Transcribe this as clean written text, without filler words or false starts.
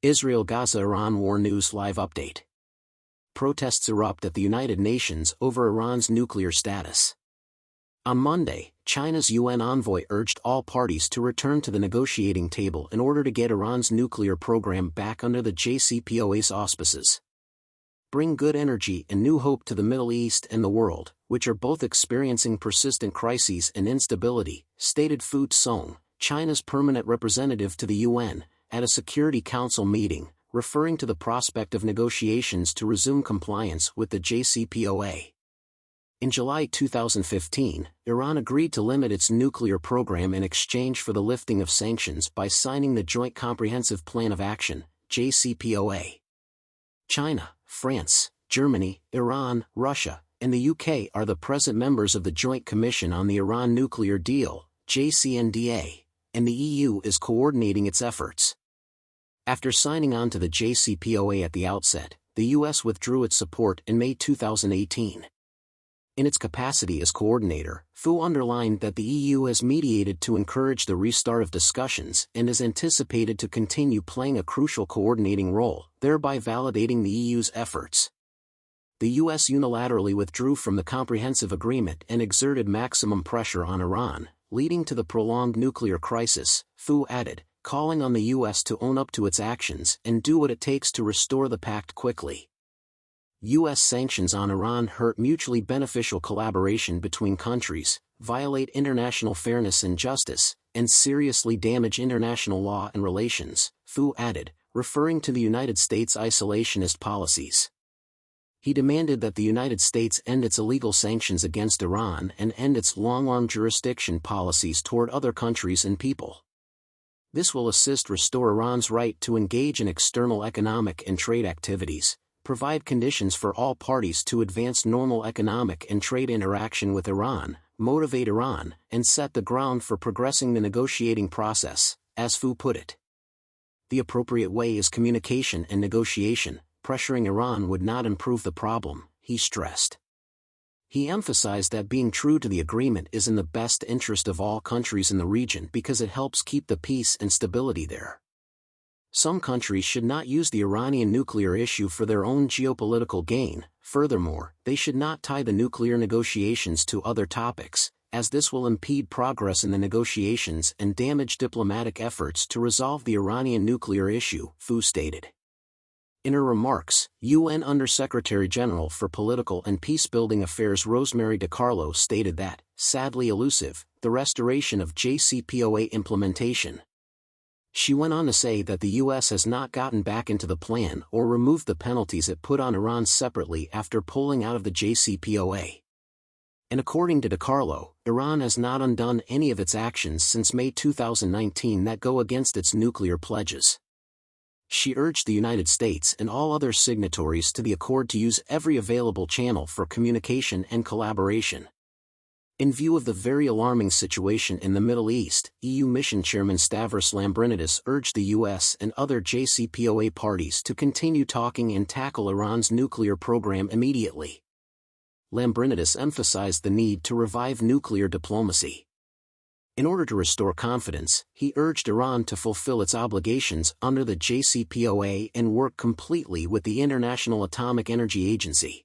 Israel-Gaza Iran War News Live Update. Protests erupt at the United Nations over Iran's nuclear status. On Monday, China's UN envoy urged all parties to return to the negotiating table in order to get Iran's nuclear program back under the JCPOA's auspices. Bring good energy and new hope to the Middle East and the world, which are both experiencing persistent crises and instability, stated Fu Song, China's permanent representative to the UN, at a Security Council meeting, referring to the prospect of negotiations to resume compliance with the JCPOA. In July 2015, Iran agreed to limit its nuclear program in exchange for the lifting of sanctions by signing the Joint Comprehensive Plan of Action, JCPOA. China, France, Germany, Iran, Russia, and the UK are the present members of the Joint Commission on the Iran Nuclear Deal, JCNDA, and the EU is coordinating its efforts. After signing on to the JCPOA at the outset, the US withdrew its support in May 2018. In its capacity as coordinator, Fu underlined that the EU has mediated to encourage the restart of discussions and is anticipated to continue playing a crucial coordinating role, thereby validating the EU's efforts. The US unilaterally withdrew from the comprehensive agreement and exerted maximum pressure on Iran, leading to the prolonged nuclear crisis, Fu added, calling on the US to own up to its actions and do what it takes to restore the pact quickly. US sanctions on Iran hurt mutually beneficial collaboration between countries, violate international fairness and justice, and seriously damage international law and relations, Fu added, referring to the United States' isolationist policies. He demanded that the United States end its illegal sanctions against Iran and end its long-arm jurisdiction policies toward other countries and people. This will assist restore Iran's right to engage in external economic and trade activities, provide conditions for all parties to advance normal economic and trade interaction with Iran, motivate Iran, and set the ground for progressing the negotiating process, as Fu put it. The appropriate way is communication and negotiation. Pressuring Iran would not improve the problem, he stressed. He emphasized that being true to the agreement is in the best interest of all countries in the region because it helps keep the peace and stability there. Some countries should not use the Iranian nuclear issue for their own geopolitical gain. Furthermore, they should not tie the nuclear negotiations to other topics, as this will impede progress in the negotiations and damage diplomatic efforts to resolve the Iranian nuclear issue, Fu stated. In her remarks, UN Under-Secretary-General for Political and Peacebuilding Affairs Rosemary DiCarlo stated that, sadly elusive, the restoration of JCPOA implementation. She went on to say that the US has not gotten back into the plan or removed the penalties it put on Iran separately after pulling out of the JCPOA. And according to DiCarlo, Iran has not undone any of its actions since May 2019 that go against its nuclear pledges. She urged the United States and all other signatories to the accord to use every available channel for communication and collaboration. In view of the very alarming situation in the Middle East, EU Mission Chairman Stavros Lambrinidis urged the US and other JCPOA parties to continue talking and tackle Iran's nuclear program immediately. Lambrinidis emphasized the need to revive nuclear diplomacy. In order to restore confidence, he urged Iran to fulfill its obligations under the JCPOA and work completely with the International Atomic Energy Agency.